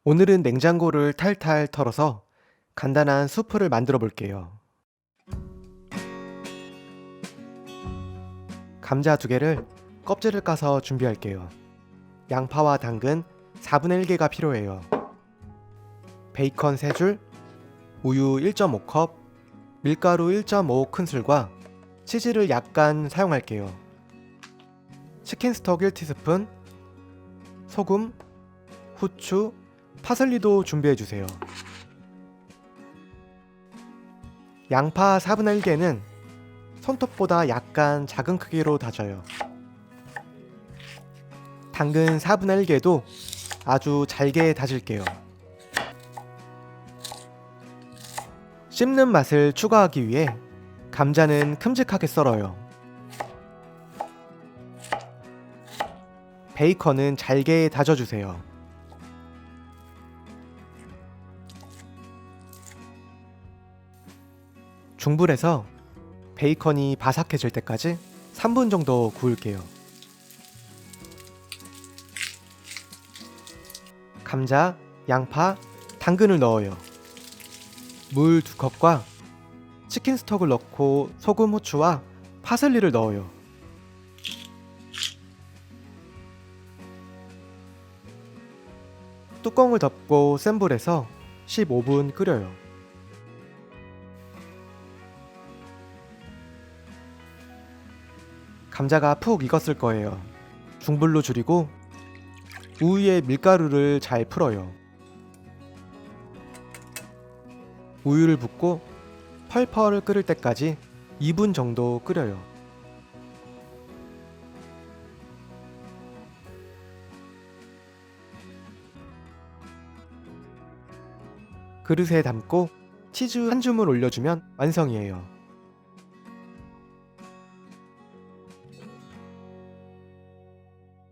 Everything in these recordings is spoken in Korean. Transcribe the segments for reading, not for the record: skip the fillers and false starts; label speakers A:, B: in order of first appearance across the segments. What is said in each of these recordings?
A: 오늘은 냉장고를 탈탈 털어서 간단한 수프를 만들어 볼게요. 감자 2개를 껍질을 까서 준비할게요. 양파와 당근 4분의 1개가 필요해요. 베이컨 3줄, 우유 1.5컵, 밀가루 1.5 큰술과 치즈를 약간 사용할게요. 치킨 스톡 1티스푼, 소금, 후추, 파슬리도 준비해주세요. 양파 4분의 1개는 손톱보다 약간 작은 크기로 다져요. 당근 4분의 1개도 아주 잘게 다질게요. 씹는 맛을 추가하기 위해 감자는 큼직하게 썰어요. 베이컨은 잘게 다져주세요. 중불에서 베이컨이 바삭해질 때까지 3분 정도 구울게요. 감자, 양파, 당근을 넣어요. 물 2컵과 치킨 스톡을 넣고 소금, 후추와 파슬리를 넣어요. 뚜껑을 덮고 센 불에서 15분 끓여요. 감자가 푹 익었을 거예요. 중불로 줄이고 우유에 밀가루를 잘 풀어요. 우유를 붓고 펄펄 끓을 때까지 2분 정도 끓여요. 그릇에 담고 치즈 한 줌을 올려주면 완성이에요.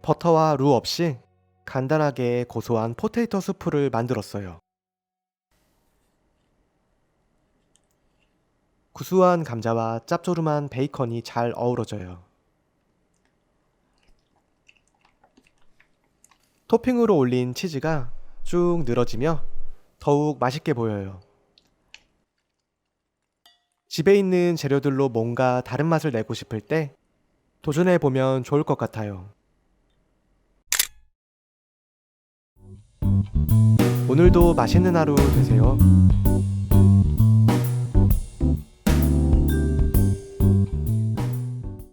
A: 버터와 루 없이 간단하게 고소한 포테이토 수프를 만들었어요. 구수한 감자와 짭조름한 베이컨이 잘 어우러져요. 토핑으로 올린 치즈가 쭉 늘어지며 더욱 맛있게 보여요. 집에 있는 재료들로 뭔가 다른 맛을 내고 싶을 때 도전해보면 좋을 것 같아요. 오늘도 맛있는 하루 되세요.